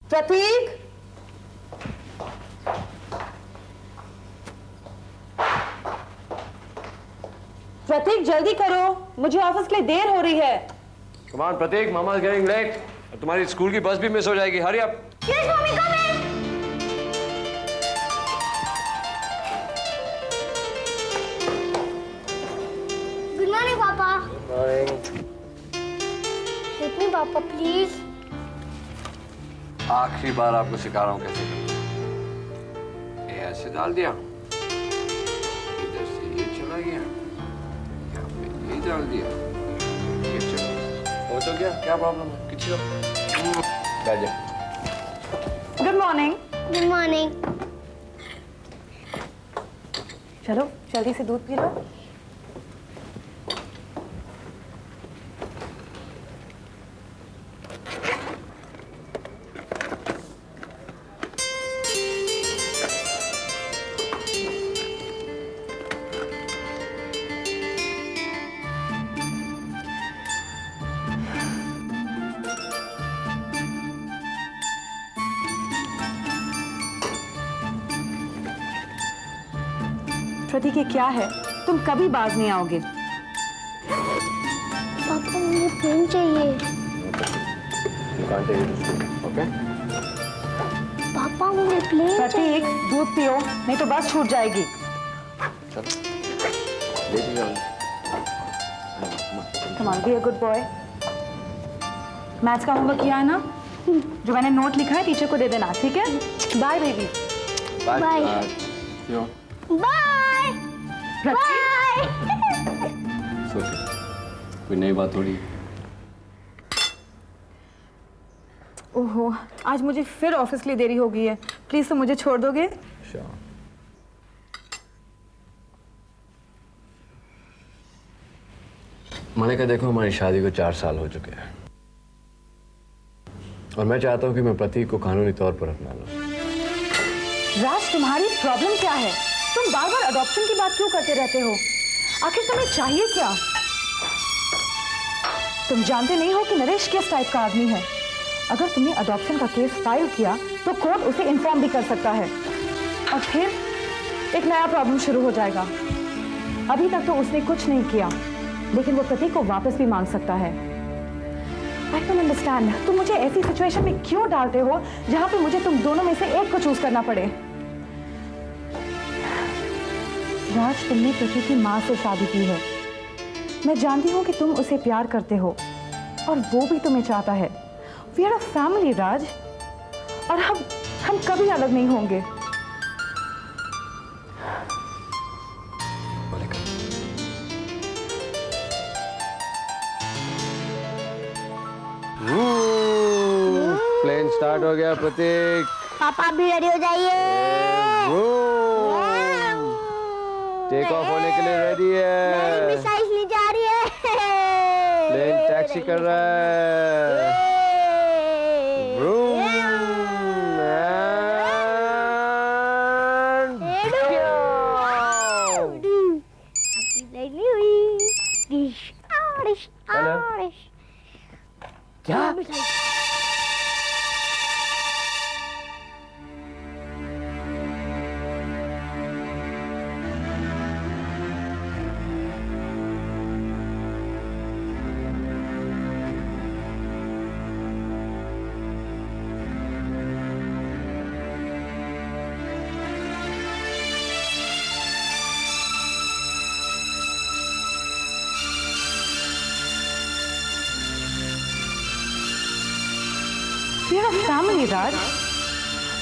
प्रतीक, प्रतीक जल्दी करो, मुझे ऑफिस के लिए देर हो रही है। Come on, Prateek, mama is getting late. तुम्हारी स्कूल की बस भी मिस हो जाएगी। Hurry up. Yes, mommy, coming. Good morning, Papa. Good morning. Help me, Papa, please. आखिरी बार आपको सिखा रहा हूँ कैसे करना। ये ऐसे डाल दिया, इधर से ये चला गया, यहाँ पे ये डाल दिया, ये चला गया। हो तो गया, क्या प्रॉब्लम है? किसी बैठ जा। Good morning. Good morning. चलो जल्दी से दूध पी लो। प्रतीक, ये क्या है? तुम कभी बाज नहीं आओगे। पापा, मुझे पेन चाहिए। ओके? पापा, मुझे प्लेन प्रतीक, चाहिए। दूध पियो, नहीं तो बस छूट जाएगी। चल, लेट जाओ। Come on, be a good boy. Maths का होमवर्क किया है ना? जो मैंने नोट लिखा है टीचर को दे देना, ठीक है? Bye baby. Bye. क्यों? Bye. Bye. सोचो, कोई नई बात थोड़ी। ओहो, आज मुझे फिर ऑफिस के लिए देरी हो गई है। प्लीज तुम मुझे छोड़ दोगे? Sure. मलिका, देखो हमारी शादी को 4 साल हो चुके हैं और मैं चाहता हूँ कि मैं प्रतीक को कानूनी तौर पर अपना लूं। राज, तुम्हारी प्रॉब्लम क्या है? तुम बार बार अडॉप्शन की बात क्यों करते रहते हो? आखिर तुम्हें चाहिए क्या? तुम जानते नहीं हो कि नरेश किस टाइप का आदमी है। अगर तुमने अडॉप्शन का केस फाइल किया तो कोर्ट उसे इन्फॉर्म भी कर सकता है और फिर एक नया प्रॉब्लम शुरू हो जाएगा। अभी तक तो उसने कुछ नहीं किया, लेकिन वो प्रतीक को वापस भी मांग सकता है। I don't understand. तुम मुझे ऐसी सिचुएशन में क्यों डालते हो जहां पे मुझे तुम दोनों में से एक को चूज करना पड़े? राज, तुमने प्रतीक की माँ से शादी की है। मैं जानती हूँ कि तुम उसे प्यार करते हो और वो भी तुम्हें चाहता है। We are a family, राज, और हम कभी अलग नहीं होंगे। मलिका, प्लेन स्टार्ट हो गया प्रतीक। पापा भी रेडी हो जाइए। टेक ऑफ होने के लिए रेडी है। मिसाइल ली जा रही है। प्लेन टैक्सी कर रहा है। Vroom, and go. हेलो। क्या? We are a family, राज,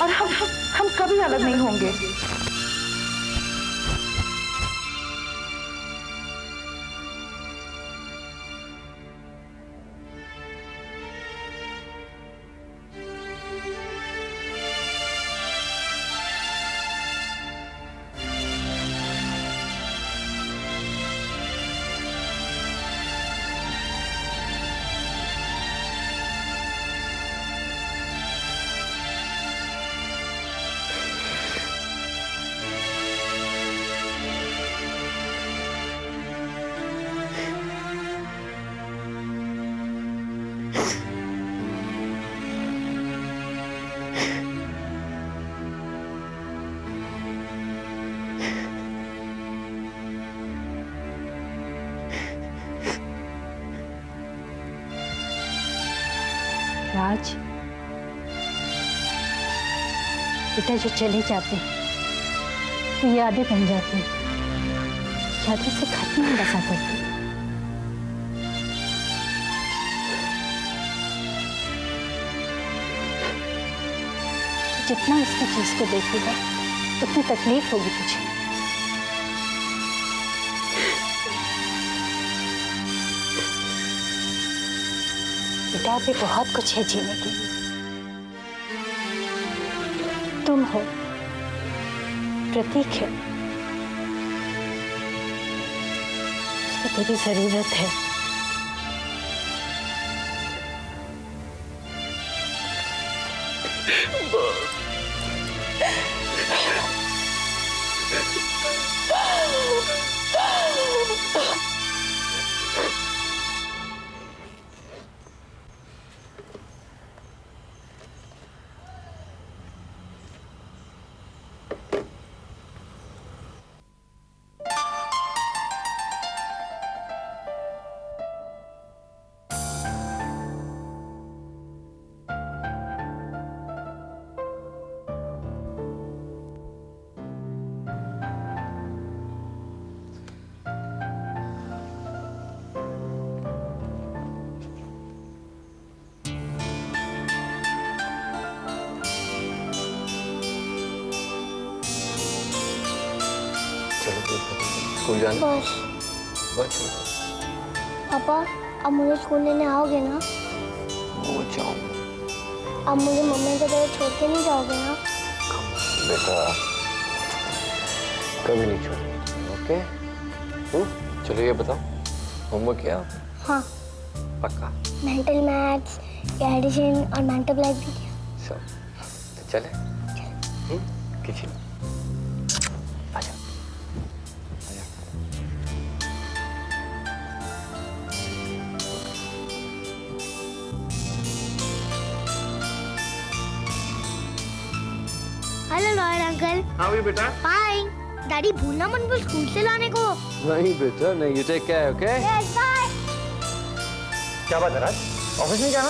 और हम कभी अलग नहीं होंगे। बेटा जो चले जाते हैं तो यादें बन जाती हैं, यादें से खत्म नहीं बसा करती। जितना इसकी चीज को देखेगा उतनी तकलीफ होगी तुझे। बेटा अभी बहुत कुछ है जीने के लिए। तुम हो, प्रतीक है, उसको तेरी जरूरत है। स्कूल जाना? बस। बस पापा अब मुझे स्कूल लेने आओगे ना? वो जाऊंगा। अब मुझे मम्मी की तरह छोड़ के नहीं जाओगे ना? बेटा कभी नहीं छोड़ूंगा। ओके? चलो ये बताओ, होमवर्क किया? हाँ। पक्का? मेंटल मैथ्स, एडिशन और मेंटल लाइफ भी किया। सब तो चले किचन आजा। Hello lawyer uncle. हाँ भी बेटा। बाय। डैडी भूलना मत वो स्कूल से लाने को। नहीं बेटा नहीं, you take care, okay? Yes bye. क्या बात है राज, ऑफिस नहीं जाना?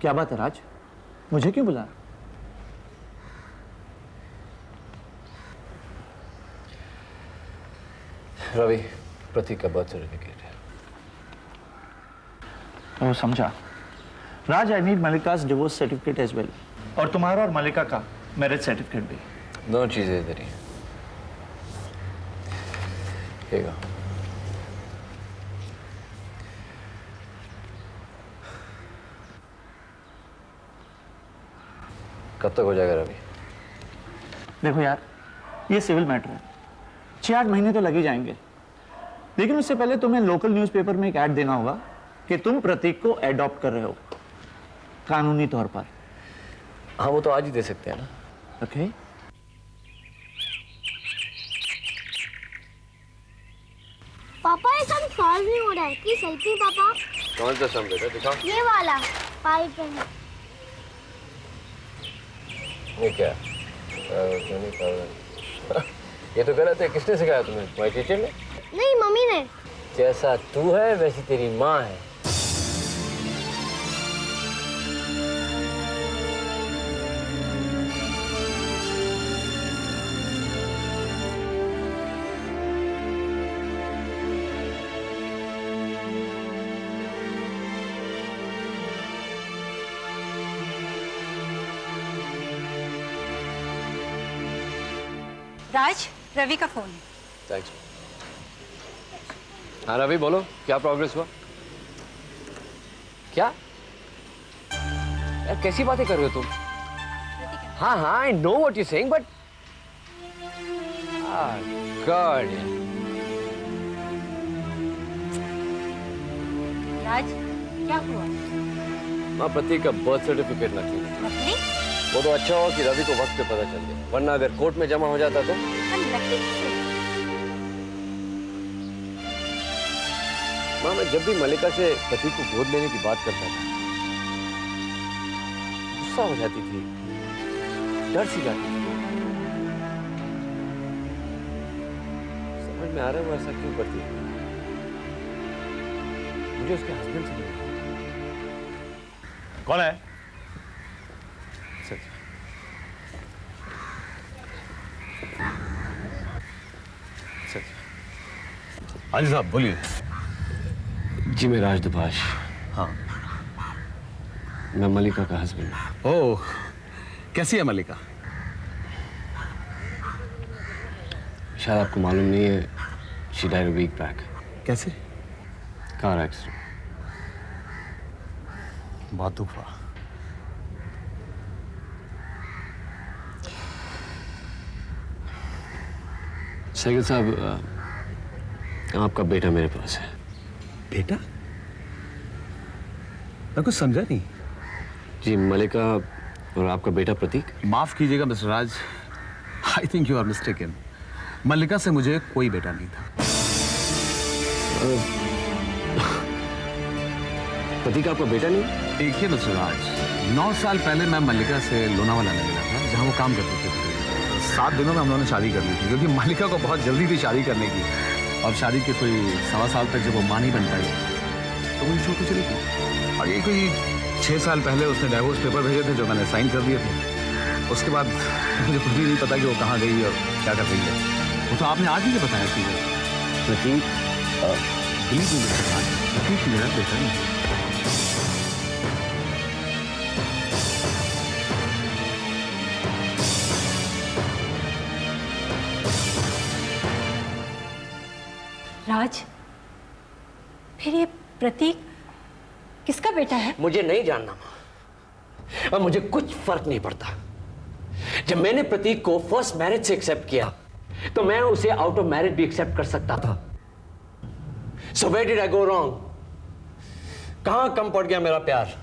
क्या बात है राज, मुझे क्यों बुलाया? रवि, प्रतीक का बर्थ सर्टिफिकेट है। वो समझा। Raj, I need Malika's divorce certificate as well, और तुम्हारा और मलिका का मैरिज सर्टिफिकेट भी। दोनों चीजें इधर ही हैं। ठीक है। कब तक हो जाएगा रवि? देखो यार, ये सिविल मैटर है, 6-8 महीने तो लग ही जाएंगे, लेकिन उससे पहले तुम्हें लोकल न्यूज़पेपर में एक ऐड देना होगा कि तुम प्रतीक को एडॉप्ट कर रहे हो कानूनी तौर पर। हाँ वो तो आज ही दे सकते हैं ना। ओके? पापा ये सम सॉल्व नहीं हो रहा है। प्लीज हेल्प मी पापा। कौन सा सम बेटा, दिखाओ। ये वाला पाइप है। ये क्या? क्यों नहीं कर रहा? ये तो गलत है। किसने सिखाया तुम्हें? तुम्हारी टीचर ने? नहीं मम्मी ने। जैसा तू है वैसी तेरी माँ है। राज, रवि का फोन है। थैंक्स। हाँ रवि बोलो, क्या प्रोग्रेस हुआ? क्या यार कैसी बातें कर रहे हो तुम? हाँ हाँ I know what you saying but god. Raj, क्या हुआ? माँ प्रतीक का बर्थ सर्टिफिकेट नकली है। नकली? वो तो अच्छा हो कि रवि को वक्त पे पता चल गया, वरना अगर कोर्ट में जमा हो जाता तो। नकली किससे? माँ मैं जब भी मलिका से प्रतीक को गोद लेने की बात करता था गुस्सा हो जाती थी, डर सी जाती थी। समझ में आ रहा है वो ऐसा क्यों करती है? मुझे उसके हस्बैंड से मिलना है। कौन है? सच। सच। हाँ जी साहब बोलिए। जी मैं राज दुभाष। हाँ। मैं मलिका का हस्बैंड। ओह, कैसी है मलिका? शायद आपको मालूम नहीं है, she died a week back. कैसे? Car accident. बहुत दुख हुआ। सैगल साहब, आपका बेटा मेरे पास है। बेटा? मैं कुछ समझा नहीं। जी, मलिका और आपका बेटा प्रतीक। माफ कीजिएगा mister Raj, I think you are mistaken. Mallika से मुझे कोई बेटा नहीं था। प्रतीक आपका बेटा नहीं? देखिए मिस्टर राज, 9 साल पहले मैं मल्लिका से लोनावाला में मिला था, जहाँ वो काम करती थी। 7 दिनों में हम लोगों ने शादी कर ली थी, क्योंकि मल्लिका को बहुत जल्दी थी शादी करने की। और शादी के कोई 1.25 साल तक जब वो मां नहीं बन पाई तो वो छोटी चली गई। और ये कोई 6 साल पहले उसने डाइवोर्स पेपर भेजे थे, जो मैंने साइन कर दिए थे। उसके बाद मुझे खुद भी नहीं पता कि वो कहाँ गई और क्या कर रही है। वो तो आपने आज मुझे बताया चीज़ें। प्रतीक प्लीज प्रतीक मेरा बेटा नहीं। राज, फिर ये प्रतीक किसका बेटा है? मुझे नहीं जानना माँ, और मुझे कुछ फर्क नहीं पड़ता। जब मैंने प्रतीक को फर्स्ट मैरिज से एक्सेप्ट किया तो मैं उसे आउट ऑफ मैरिज भी एक्सेप्ट कर सकता था। So where did I go wrong? कहां कम पड़ गया मेरा प्यार?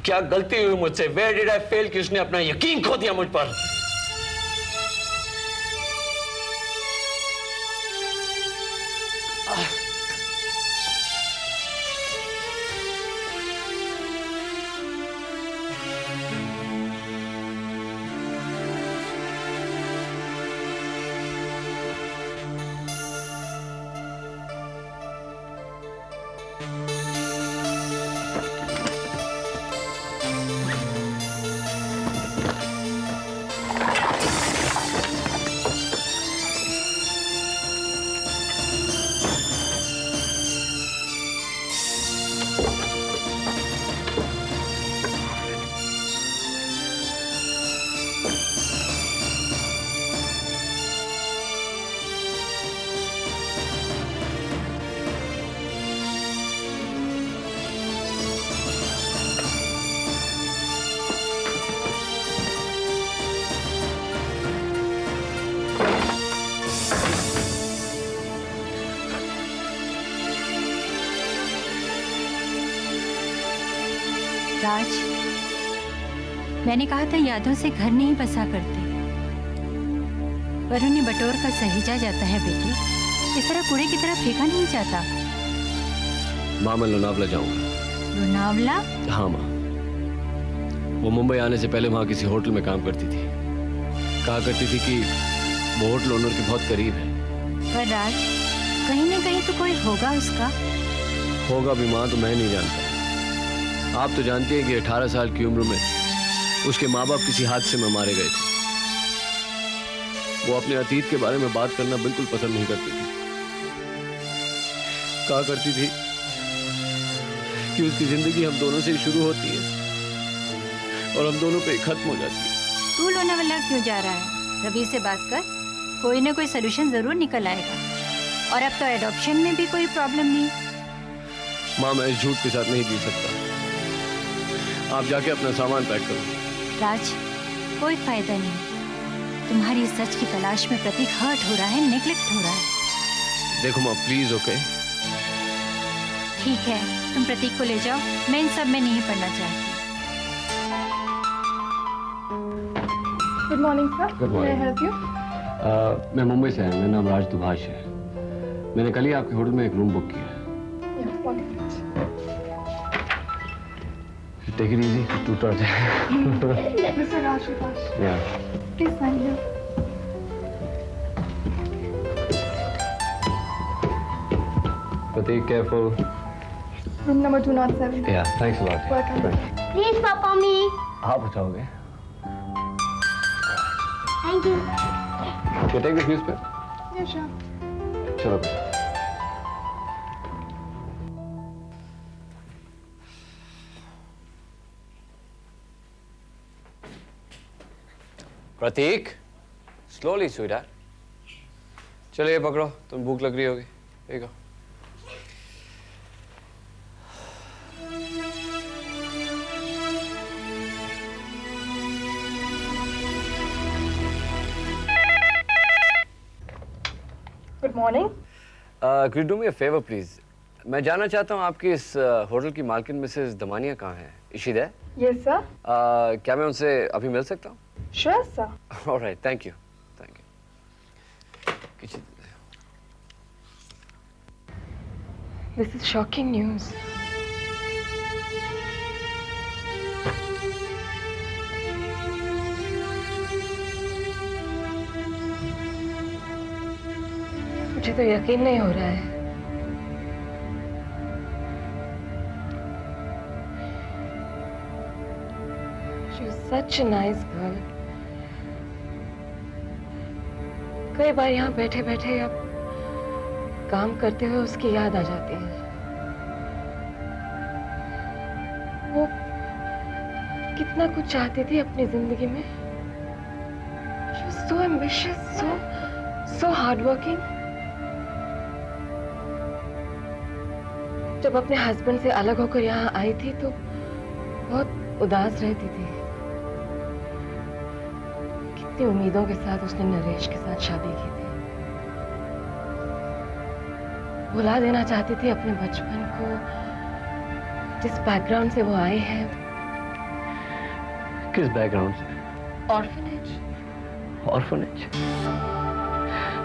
क्या गलती हुई मुझसे? वेयर डिड आई फेल कि उसने अपना यकीन खो दिया मुझ पर? राज, मैंने कहा था यादों से घर नहीं बसा करते, पर उन्हें बटोर कर सहेजा जाता है बेटी। इस तरह कूड़े की तरह फेंका नहीं जाता। माँ, मैं लोनावला जाऊंगा। लोनावला? हाँ माँ, वो मुंबई आने से पहले वहाँ किसी होटल में काम करती थी। कहा करती थी कि वो होटल ओनर के बहुत करीब है। पर राज, कहीं ना कहीं तो कोई होगा उसका। होगा भी माँ, तो मैं नहीं जानता। आप तो जानती हैं कि 18 साल की उम्र में उसके माँ बाप किसी हादसे में मारे गए थे। वो अपने अतीत के बारे में बात करना बिल्कुल पसंद नहीं करती थी। कहा करती थी कि उसकी जिंदगी हम दोनों से ही शुरू होती है और हम दोनों पे ही खत्म हो जाती है। तू लोनावला क्यों जा रहा है? रवि से बात कर, कोई ना कोई सोल्यूशन जरूर निकल आएगा। और अब तो एडॉप्शन में भी कोई प्रॉब्लम नहीं। माँ, मैं इस झूठ के साथ नहीं जी सकता। आप जाके अपना सामान पैक करो। राज, कोई फायदा नहीं। तुम्हारी सच की तलाश में प्रतीक हर्ट हो रहा है, नेग्लेक्ट हो रहा है। देखो माँ, प्लीज। ओके, ठीक है, तुम प्रतीक को ले जाओ। मैं इन सब में नहीं पढ़ना चाहती। Good morning sir. Good morning. May I help you? मैं मुंबई से हूँ। मेरा नाम राज दुभाष है। मैंने कल ही आपके होटल में एक रूम बुक किया है। Yeah, 1 minute. Take it easy, टूट और जाए। Mr. Rajvikas, या please sign here. Pratik, careful. Room number 207। Yeah, thanks a lot. Welcome. Please, Papa, me. आप बताओगे? Thank you. You take the fuse पे? Yeah, sure. चलो बेटा। प्रतीक, slowly, sweetheart. चलो ये पकड़ो, तुम भूख लग रही होगी। देखो। Good morning. Could you do me a favor, please? मैं जानना चाहता हूँ आपकी इस होटल की मालकिन मिसेस दमानिया कहाँ है? Is she there? Yes, sir. क्या मैं उनसे अभी मिल सकता हूँ? Sure, sir. All right, thank you. Thank you. किसी This is shocking news. मुझे तो यकीन नहीं हो रहा है। She was such a nice girl. कई बार यहाँ बैठे बैठे अब काम करते हुए उसकी याद आ जाती है। वो कितना कुछ चाहती थी अपनी जिंदगी में। She was so ambitious, so hardworking. जब अपने हस्बैंड से अलग होकर यहाँ आई थी तो बहुत उदास रहती थी। कितनी उम्मीदों के साथ उसने नरेश के साथ शादी की थी। भुला देना चाहती थी अपने बचपन को, जिस बैकग्राउंड से वो आए हैं। किस बैकग्राउंड से? ऑर्फनेज। ऑर्फनेज?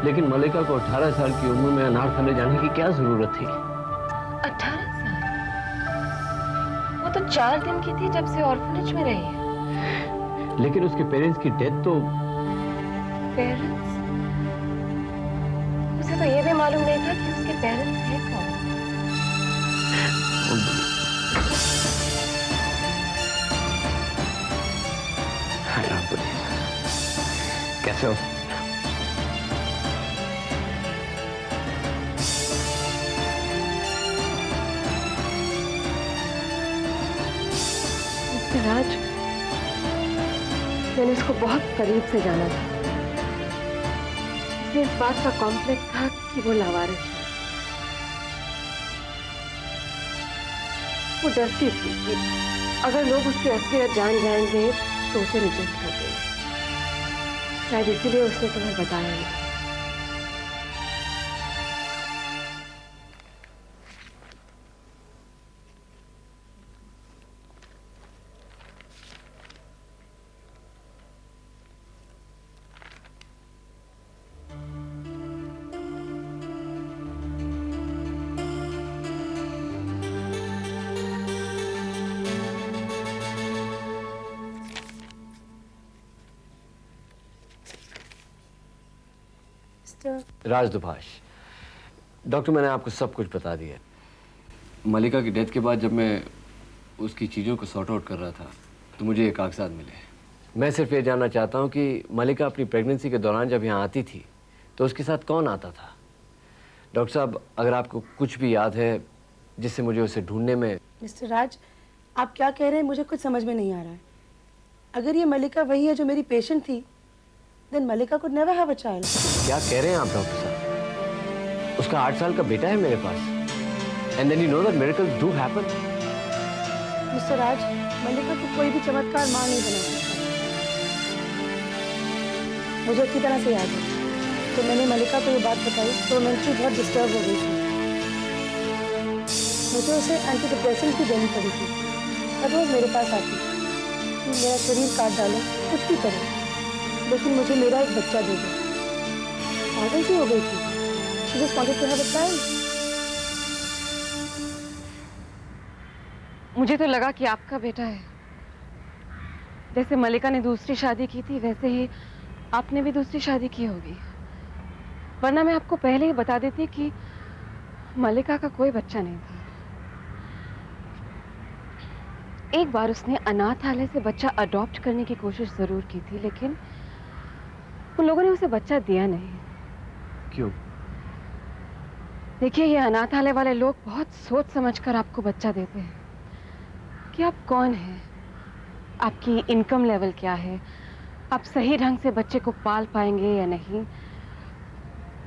लेकिन मलिका को 18 साल की उम्र में अनाथालय जाने की क्या जरूरत थी? 18 साल? वो तो 4 दिन की थी जब से ऑर्फनेज में रही है। लेकिन उसके पेरेंट्स की डेथ तो... पेरेंट्स? उसे तो ये भी मालूम नहीं था कि उसके पेरेंट्स हैं कौन। कैसे हो? राज, मैंने इसको बहुत करीब से जाना था। इसे इस बात का कॉम्प्लेक्स था कि वो लावारिस है। वो डरती थी कि अगर लोग उसकी असलियत जान जाएंगे तो उसे रिजेक्ट कर देंगे। शायद इसीलिए उसने तुम्हें बताया नहीं। राज दुभाष, डॉक्टर, मैंने आपको सब कुछ बता दिया। मलिका की डेथ के बाद जब मैं उसकी चीज़ों को सॉर्ट आउट कर रहा था तो मुझे ये कागजात मिले। मैं सिर्फ ये जानना चाहता हूँ कि मलिका अपनी प्रेगनेंसी के दौरान जब यहाँ आती थी तो उसके साथ कौन आता था? डॉक्टर साहब, अगर आपको कुछ भी याद है जिससे मुझे उसे ढूंढने में... मिस्टर राज, आप क्या कह रहे हैं मुझे कुछ समझ में नहीं आ रहा है। अगर ये मलिका वही है जो मेरी पेशेंट थी, then Malika could never have a child. क्या कह रहे हैं आप डॉक्टर साहब? उसका 8 साल का बेटा है मेरे पास। And then you know that miracles do happen. Mister Raj, Malika को कोई भी चमत्कार मां नहीं बना सकता। मुझे अच्छी तरह से याद है तो मैंने मलिका को ये बात बताई तो मेंटली बहुत डिस्टर्ब हो गई थी। मुझे उसे एंटी डिप्रेसेंट भी देनी पड़ी थी। हर रोज मेरे पास आती कि मेरा शरीर काट डालो, कुछ भी करो, लेकिन मुझे मेरा एक बच्चा दे दो। पागल सी हो गई थी। She just wanted to have a child. मुझे तो लगा कि आपका बेटा है। जैसे मलिका ने दूसरी शादी की थी वैसे ही आपने भी दूसरी शादी की होगी। वरना मैं आपको पहले ही बता देती कि मल्लिका का कोई बच्चा नहीं था। एक बार उसने अनाथालय से बच्चा अडॉप्ट करने की कोशिश जरूर की थी, लेकिन उन लोगों ने उसे बच्चा दिया नहीं। क्यों? देखिए, ये अनाथालय वाले लोग बहुत सोच समझकर आपको बच्चा देते हैं कि आप कौन हैं, आपकी इनकम लेवल क्या है, आप सही ढंग से बच्चे को पाल पाएंगे या नहीं।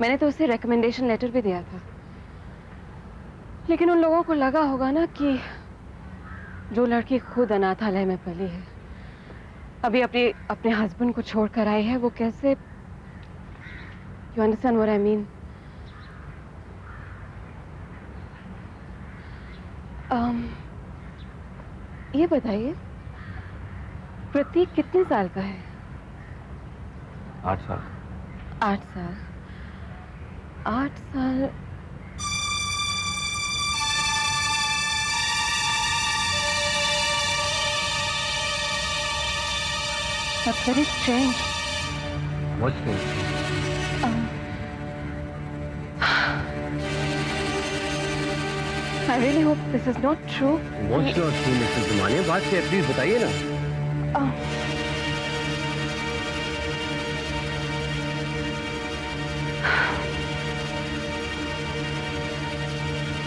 मैंने तो उसे रिकमेंडेशन लेटर भी दिया था, लेकिन उन लोगों को लगा होगा ना कि जो लड़की खुद अनाथालय में पली है, अभी अपने हस्बैंड को छोड़कर आई है, वो कैसे, you understand what I mean. ये बताइए, प्रतीक कितने साल का है? 8 साल। 8 साल। 8 साल। That's very strange. What's this? I really hope this is not true. What's not true, Mrs. Zamania? बात क्या है? प्लीज बताइए ना।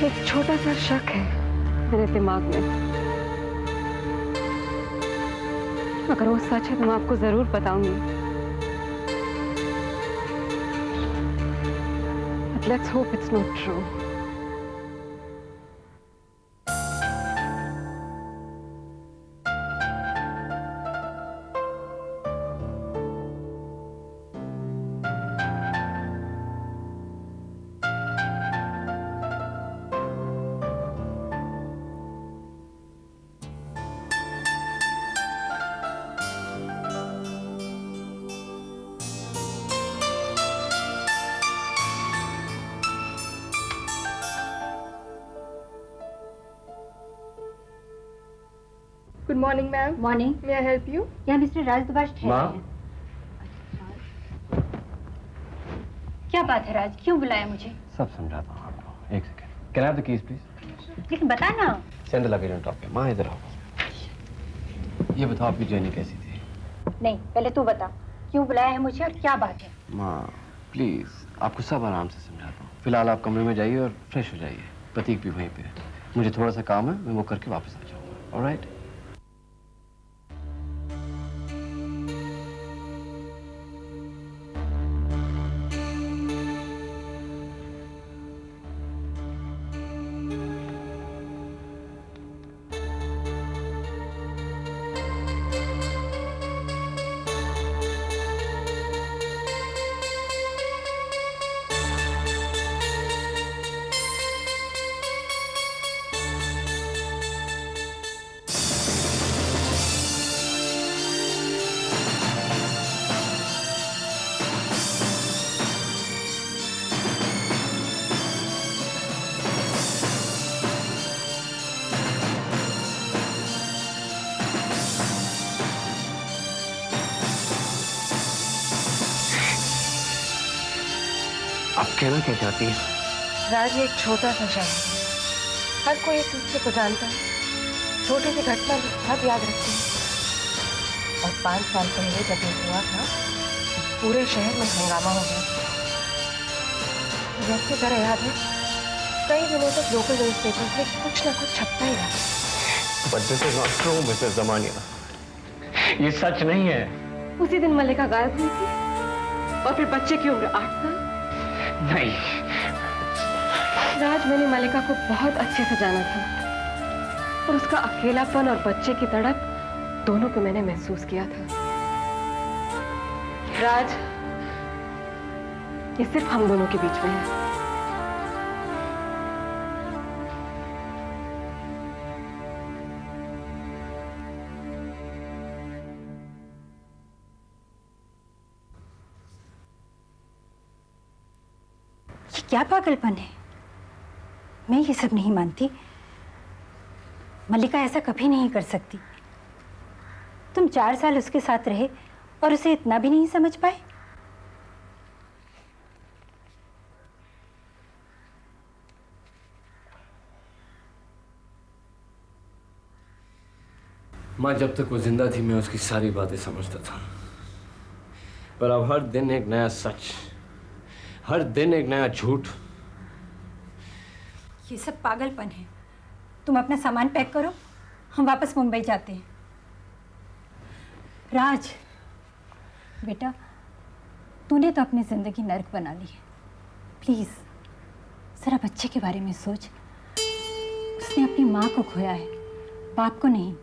एक छोटा सा शक है मेरे दिमाग में। अगर वो सच है तो मैं आपको जरूर बताऊंगी। But let's hope it's not true. Good morning, ma'am. Morning. May I help you? यहाँ मिस्टर राजदुबाश ठहरे माँ। हैं। क्या बात है राज, क्यों बुलाया मुझे? सब समझाता हूँ आपको। एक second. Can I have the keys please? लेकिन बता ना। Send the luggage on top. माँ इधर आओ। ये बताओ आपकी जर्नी कैसी थी? नहीं, पहले तू बता, क्यों बुलाया है मुझे और क्या बात है? माँ प्लीज, आपको सब आराम से समझाता हूँ। फिलहाल आप कमरे में जाइए और फ्रेश हो जाइए। प्रतीक भी वहीं पे है। मुझे थोड़ा सा काम है, मैं वो करके वापस आ जाऊँगा। ऑलराइट? आप कहना क्या चाहती हैं? राज, ये एक छोटा सा शहर है। हर कोई एक दूसरे को जानता है। छोटी सी घटना भी सब याद रखते हैं। और 5 साल पहले जब ये हुआ था, पूरे शहर में हंगामा हो गया। जैसे तरह याद है, कई दिनों तक लोकल न्यूज़पेपर में कुछ ना कुछ छपता ही रहा। But this is not true, Mrs. Zamania. ये सच नहीं है। उसी दिन मल्लिका गायब हुई थी, और फिर बच्चे की उम्र 8 साल। नहीं। राज, मैंने मल्लिका को बहुत अच्छे से जाना था, और उसका अकेलापन और बच्चे की तड़प दोनों को मैंने महसूस किया था। राज, ये सिर्फ हम दोनों के बीच में है। ये क्या पागलपन है? मैं ये सब नहीं मानती। मल्लिका ऐसा कभी नहीं कर सकती। तुम 4 साल उसके साथ रहे और उसे इतना भी नहीं समझ पाए? माँ जब तक वो जिंदा थी मैं उसकी सारी बातें समझता था, पर अब हर दिन एक नया सच, हर दिन एक नया झूठ। ये सब पागलपन है। तुम अपना सामान पैक करो, हम वापस मुंबई जाते हैं। राज बेटा, तूने तो अपनी जिंदगी नर्क बना ली है। प्लीज जरा बच्चे के बारे में सोच। उसने अपनी माँ को खोया है, बाप को नहीं।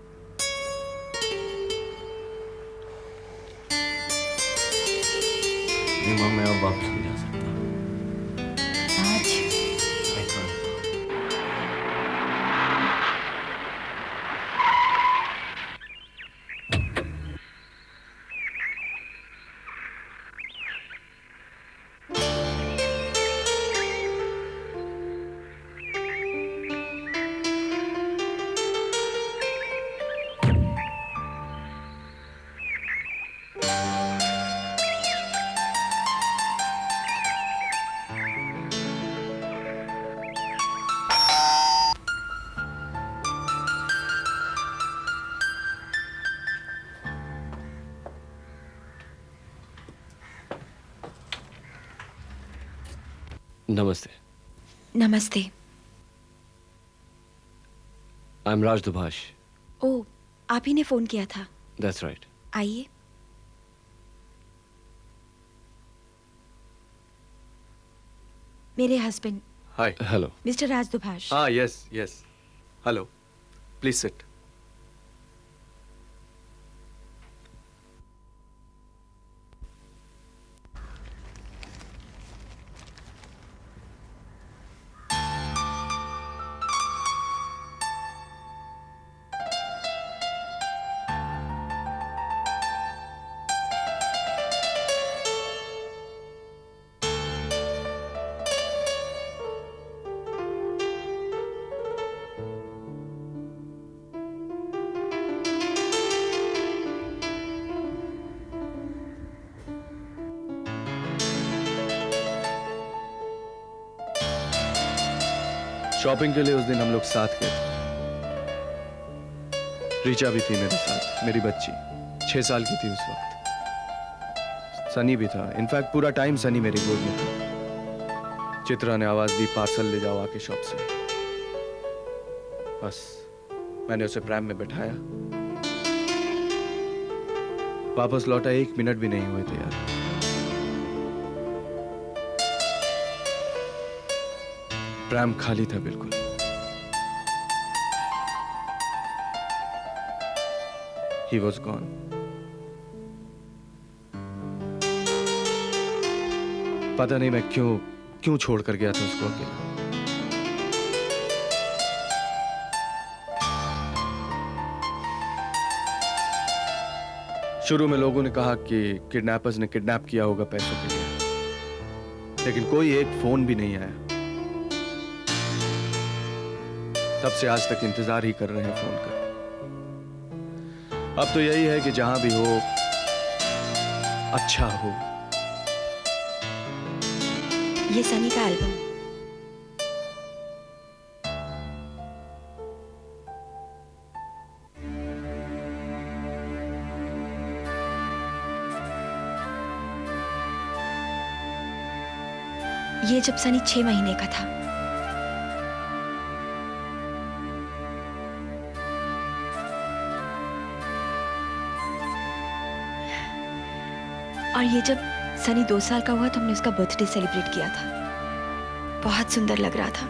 नहीं माँ, मैं अब वापस नहीं जा सकता। राज, I can't. नमस्ते। नमस्ते। आई एम राज दुभाष। ओ, आप ही ने फोन किया था। That's right. आइए। मेरे हस्बैंड हाय। हेलो। मिस्टर राज दुभाष। हाँ, yes yes. Hello, please sit. Shopping के लिए उस दिन हम लोग साथ गए थे। रीचा भी थी मेरे साथ, मेरी बच्ची 6 साल की थी उस वक्त। सनी भी था, इनफैक्ट पूरा टाइम सनी मेरी गोद में था। चित्रा ने आवाज दी, पार्सल ले जाओ आके शॉप से। बस मैंने उसे प्रैम में बैठाया, वापस लौटा 1 मिनट भी नहीं हुए थे यार। प्रैम खाली था बिल्कुल। He was gone. पता नहीं मैं क्यों छोड़ कर गया था उसको अकेला। शुरू में लोगों ने कहा कि किडनैपर्स ने किडनैप किया होगा पैसों के लिए, लेकिन कोई एक फोन भी नहीं आया। तब से आज तक इंतजार ही कर रहे हैं फोन का। अब तो यही है कि जहां भी हो अच्छा हो। ये सनी का एल्बम। ये जब सनी 6 महीने का था। और ये जब सनी 2 साल का हुआ तो हमने उसका बर्थडे सेलिब्रेट किया था। बहुत सुंदर लग रहा था।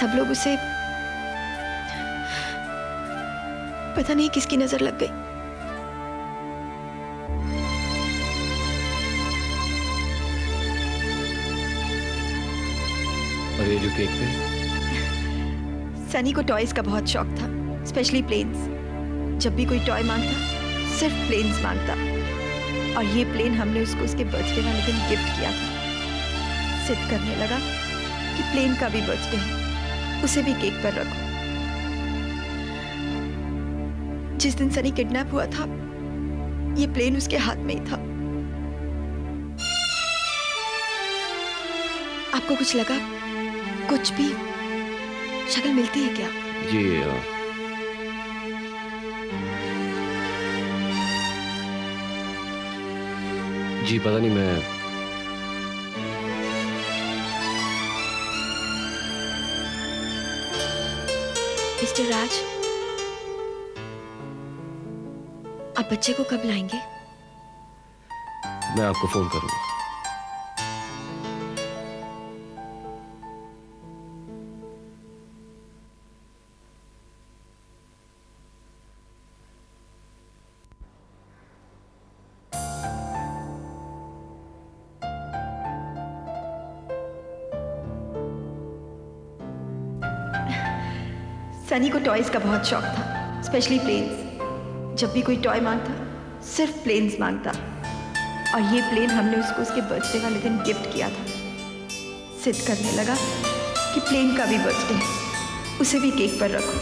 सब लोग उसे, पता नहीं किसकी नजर लग गई। और ये जो केक पे, सनी को टॉयज का बहुत शौक था, स्पेशली प्लेन्स। जब भी कोई टॉय मांगता सिर्फ प्लेन्स मांगता। और ये प्लेन हमने उसको उसके बर्थडे वाले दिन गिफ्ट किया था। जिद करने लगा कि प्लेन का भी बर्थडे है, उसे भी केक पर रखो। जिस दिन सनी किडनैप हुआ था ये प्लेन उसके हाथ में ही था। आपको कुछ लगा? कुछ भी? शक्ल मिलती है क्या? ये जी पता नहीं, मैं मिस्टर राज, आप बच्चे को कब लाएंगे? मैं आपको फोन करूंगा। सनी को टॉयज का बहुत शौक था, स्पेशली प्लेन्स। जब भी कोई टॉय मांगता सिर्फ प्लेन्स मांगता, और ये प्लेन हमने उसको उसके बर्थडे वाले दिन गिफ्ट किया था। जिद करने लगा कि प्लेन का भी बर्थडे है, उसे भी केक पर रखो।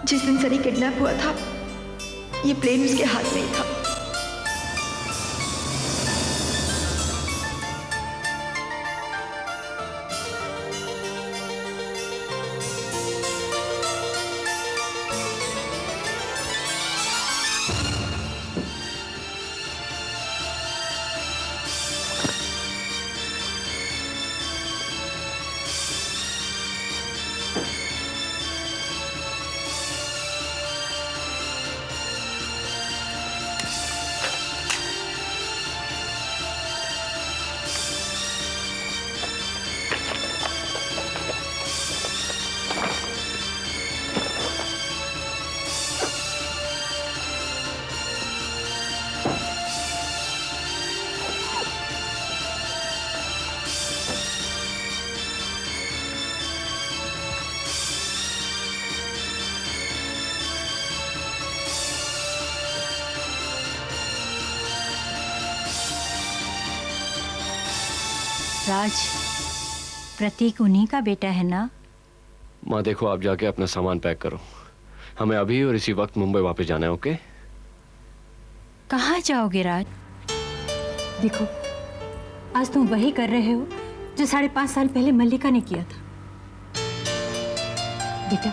जिस दिन सनी किडनैप हुआ था, ये प्लेन उसके हाथ में ही था। राज, प्रतीक उन्हीं का बेटा है ना? माँ देखो, आप जाके अपना सामान पैक करो, हमें अभी और इसी वक्त मुंबई वापस जाना है। ओके? कहाँ जाओगे राज? देखो, आज तुम वही कर रहे हो जो 5.5 साल पहले मल्लिका ने किया था। बेटा,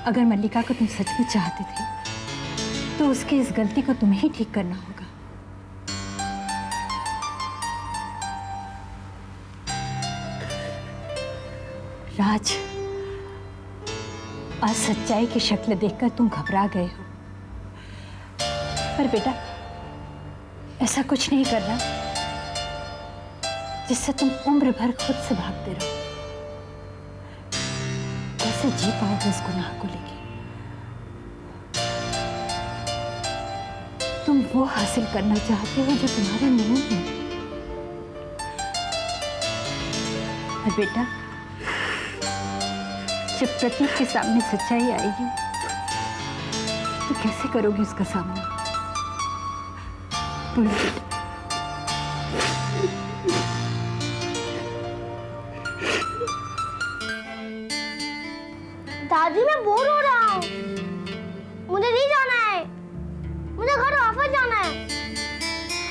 अगर मल्लिका को तुम सच में चाहते थे तो उसकी इस गलती को तुम्हें ही ठीक करना होगा। राज, आज सच्चाई की शक्ल देखकर तुम घबरा गए हो, पर बेटा ऐसा कुछ नहीं करना जिससे तुम उम्र भर खुद से भागते रहो। कैसे जी पाओगे इस गुनाह को लेके? तुम वो हासिल करना चाहते हो जो तुम्हारे मुंह में है। और बेटा, जब प्रतीक के सामने सच्चाई आएगी तो कैसे करोगे उसका सामना? बोलो बेटा। दादी, मैं बोर हो रहा हूँ, मुझे नहीं जाना है, मुझे घर वापस जाना है।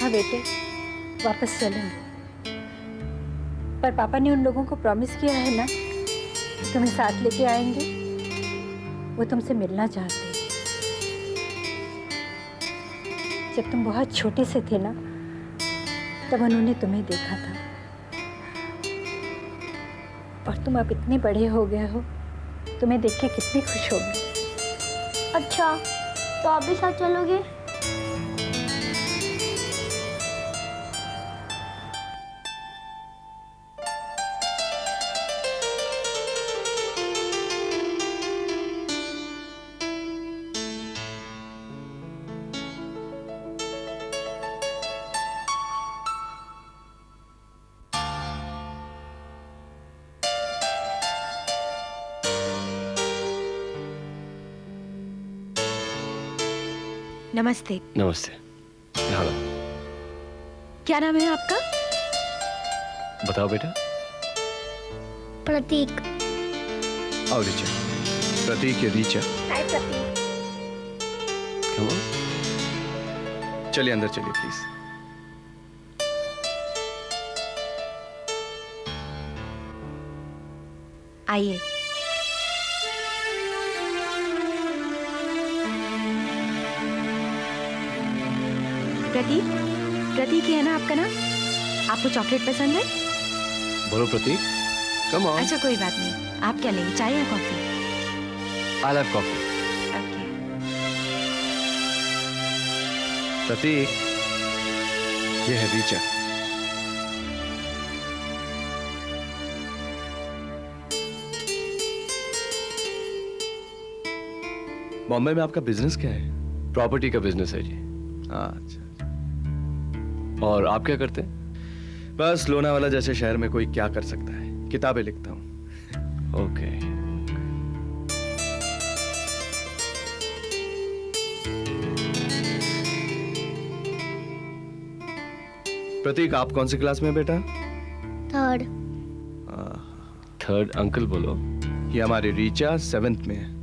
हाँ बेटे, वापस चलेंगे, पर पापा ने उन लोगों को प्रॉमिस किया है ना, तुम्हें साथ लेके आएंगे। वो तुमसे मिलना चाहते हैं। जब तुम बहुत छोटे से थे ना, तब उन्होंने तुम्हें देखा था, और तुम अब इतने बड़े हो गए हो, तुम्हें देख के कितने खुश होंगे। अच्छा, तो आप भी साथ चलोगे? नमस्ते। नमस्ते। हाँ, क्या नाम है आपका? बताओ बेटा। प्रतीक। आओ रीचा। प्रतीक या रीचा। हाय प्रतीक। Come on. चलिए अंदर चलिए प्लीज। आइए। प्रतीक, प्रतीक ही है ना आपका नाम? आपको चॉकलेट पसंद है? बोलो प्रतीक, कम ऑन। अच्छा कोई बात नहीं, आप क्या लेंगे, चाय या coffee? I love coffee. Okay. Pratik, ये है रीचा। बॉम्बे में आपका बिजनेस क्या है? प्रॉपर्टी का बिजनेस है जी। अच्छा, और आप क्या करते हैं? बस लोनावाला जैसे शहर में कोई क्या कर सकता है, किताबें लिखता हूँ। ओके। प्रतीक, आप कौन सी क्लास में हैं बेटा? थर्ड। थर्ड। अंकल बोलो। ये हमारी रीचा 7th में है।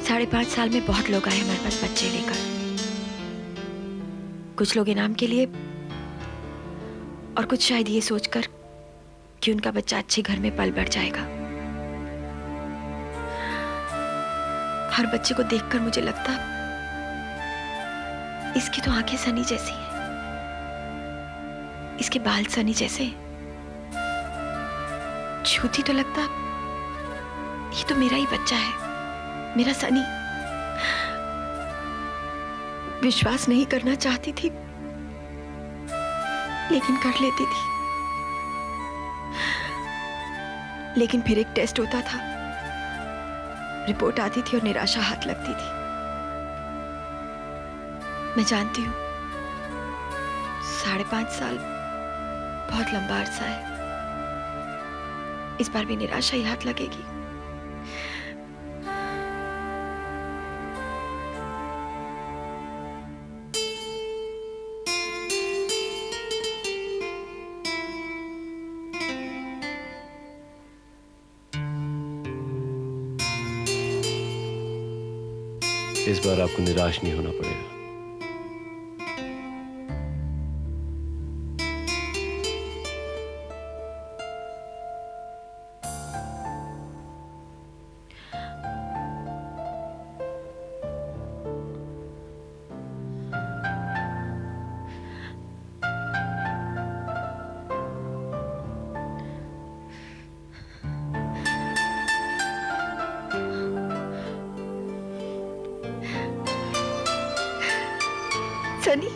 साढ़े 5 साल में बहुत लोग आए हमारे पास बच्चे लेकर। कुछ लोग इनाम के लिए और कुछ शायद ये सोचकर कि उनका बच्चा अच्छे घर में पल बढ़ जाएगा। हर बच्चे को देखकर मुझे लगता इसकी तो आंखें सनी जैसी हैं, इसके बाल सनी जैसे हैं। छूती तो लगता ये तो मेरा ही बच्चा है, मेरा सनी। विश्वास नहीं करना चाहती थी लेकिन कर लेती थी। लेकिन फिर एक टेस्ट होता था, रिपोर्ट आती थी और निराशा हाथ लगती थी। मैं जानती हूं 5.5 साल बहुत लंबा अरसा है। इस बार भी निराशा ही हाथ लगेगी। इस बार आपको निराश नहीं होना पड़ेगा। सनी,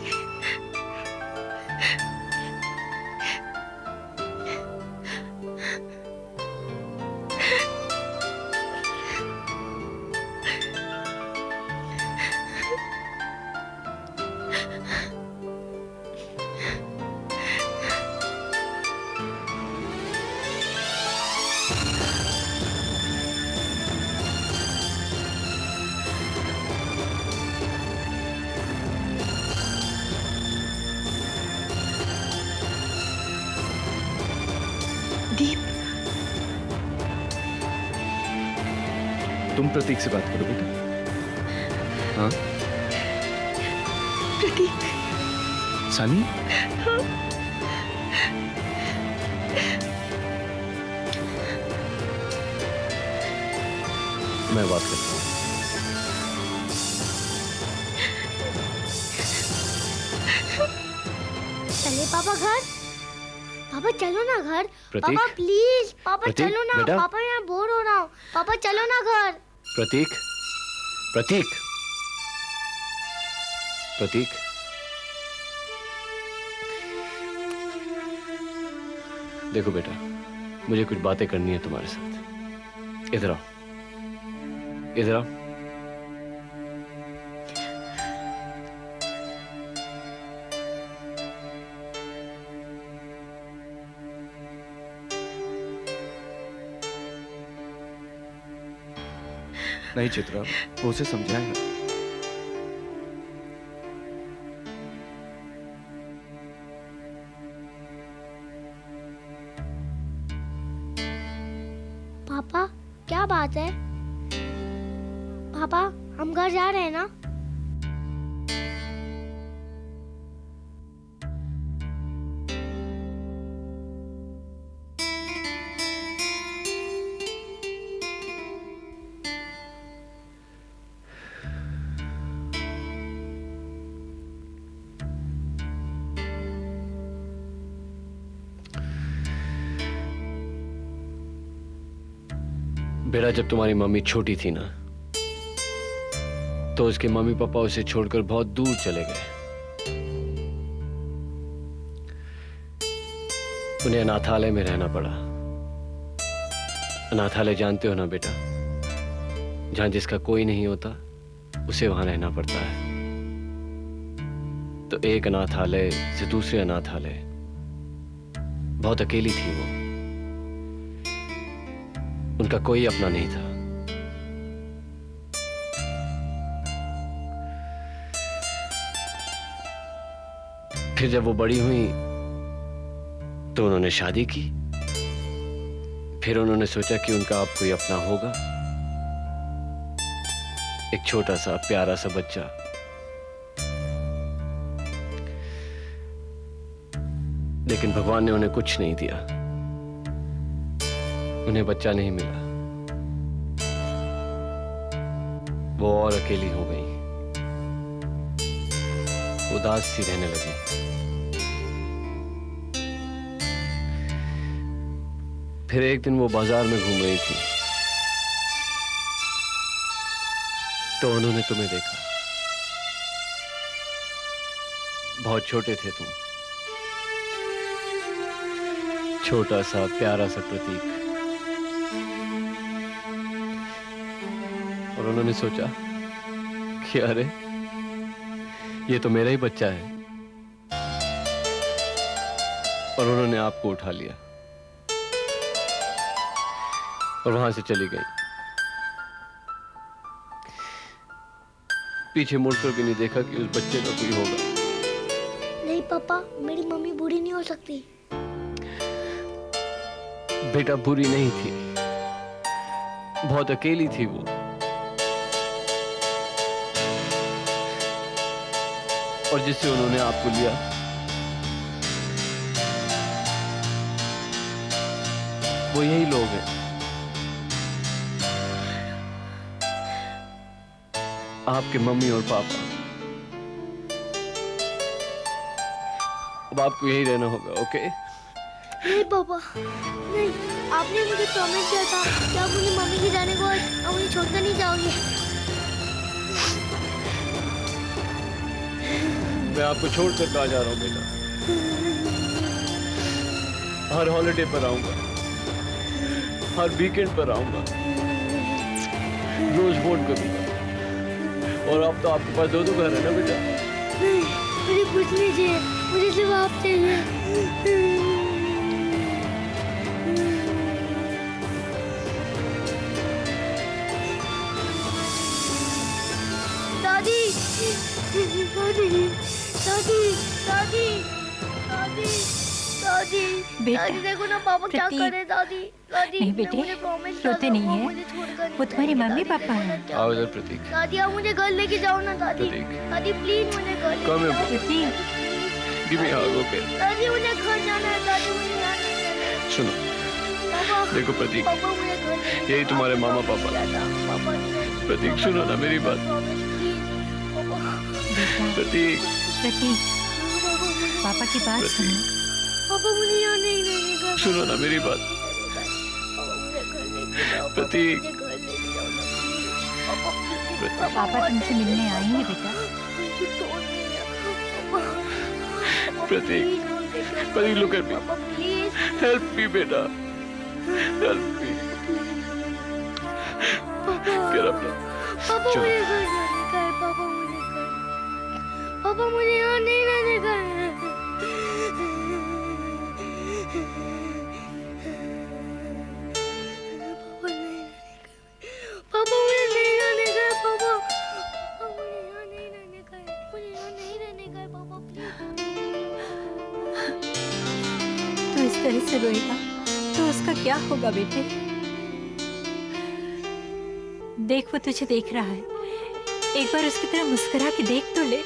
दीप, तुम प्रतीक से बात करो बेटा। हाँ प्रतीक, सनी, मैं बात करता हूँ। चले पापा घर। पापा चलो ना घर। प्रतीक? पापा प्लीज, पापा प्रतीक, चलो ना। बेटा? पापा यहाँ बोर हो रहा हूँ। पापा चलो ना घर। प्रतीक, प्रतीक, प्रतीक, देखो बेटा, मुझे कुछ बातें करनी है तुम्हारे साथ। इधर आओ, इधर आओ। नहीं चित्रा, वो उसे समझाएगा। पापा हम घर जा रहे हैं ना? बेटा, जब तुम्हारी मम्मी छोटी थी ना, तो उसके मम्मी पापा उसे छोड़कर बहुत दूर चले गए। उन्हें अनाथालय में रहना पड़ा। अनाथालय जानते हो ना बेटा, जहां जिसका कोई नहीं होता उसे वहां रहना पड़ता है। तो एक अनाथालय से दूसरे अनाथालय, बहुत अकेली थी वो। उनका कोई अपना नहीं था। फिर जब वो बड़ी हुई तो उन्होंने शादी की। फिर उन्होंने सोचा कि उनका अब कोई अपना होगा, एक छोटा सा प्यारा सा बच्चा। लेकिन भगवान ने उन्हें कुछ नहीं दिया, उन्हें बच्चा नहीं मिला। वो और अकेली हो गई, उदास सी रहने लगी। फिर एक दिन वो बाजार में घूम रही थी, तो उन्होंने तुम्हें देखा। बहुत छोटे थे तुम, छोटा सा प्यारा सा प्रतीक। और उन्होंने सोचा कि अरे ये तो मेरा ही बच्चा है, और उन्होंने आपको उठा लिया और वहां से चली गई। पीछे मुड़कर भी नहीं देखा कि उस बच्चे का कोई होगा। नहीं पापा, मेरी मम्मी बुरी नहीं हो सकती। बेटा, बुरी नहीं थी, बहुत अकेली थी वो। और जिससे उन्होंने आपको लिया, वो यही लोग हैं। आपके मम्मी और पापा। अब आपको यही रहना होगा, ओके? नहीं पापा, नहीं। आपने मुझे प्रॉमिस किया था कि आप मुझे मम्मी के जाने को और मुझे छोड़कर नहीं जाओगे। मैं आपको छोड़कर कहाँ जा रहा हूँ बेटा? हर हॉलिडे पर आऊंगा, हर वीकेंड पर आऊंगा, रोज फोन करूंगा। और अब तो आपके पास 2 घर है ना बेटा? नहीं, मुझे कुछ नहीं चाहिए, मुझे सिर्फ आप चाहिए। दादी, दादी, दादी, दादी, दादी, दादी, बेटा, दादी देखो ना पापा क्या प्रतीक। कर रहे हैं। दादी, दादी, नहीं ने बेटे, मुझे promise किया रोते था, नहीं वो है। मुझे छोड़कर नहीं वो तुम्हारे जाएंगे। मम्मी दादी, पापा देखो ना हैं। क्या आओ कर इधर रहे हैं। प्रतीक। दादी आप मुझे घर लेके जाओ ना। दादी, प्रतीक। दादी प्लीज मुझे घर लेके Come here, जाओ। प्रतीक, गिव मी हग, ओके? दादी मुझे घर जाना है। दादी मुझे यहाँ नहीं जाना है। सुनो, पापा, देखो प्रतीक, पापा मुझे घर लेके यही जाओ। तुम्हारे आपने मामा promise पापा। किया था। पापा ने- प्रतीक, पापा सुनो ना ने मेरी बात। promise, please, पापा। बेटा, प्रतीक, प्रतीक, पापा की बात प्रतीक। सुनो। पापा मुझे यहाँ नहीं रहने का। सुनो ना मेरी बात। पापा मुझे घर लेके जाओ। पापा, प्रतीक। मुझे घर लेके जाओ ना, please। पापा, please। पापा तुमसे मिलने आएंगे बेटा। मुझे छोड़ दीजिए। पापा, पापा, Pratik, please don't take your Pratik, look at me. पापा, please। हेल्प मी बेटा, help me. Get up now. पापा चलो। मुझे घर जाने का है। पापा मुझे घर, पापा मुझे यहाँ नहीं रहने का है। पापा नहीं रहने का है। पापा मुझे नहीं रहने का है। पापा, पापा मुझे यहाँ नहीं रहने का है। मुझे यहाँ नहीं रहने का है। पापा प्लीज। तो इस तरह से रोएगा तो उसका क्या होगा बेटे? देख वो तुझे देख रहा है, एक बार उसकी तरह मुस्कुरा के देख तो ले।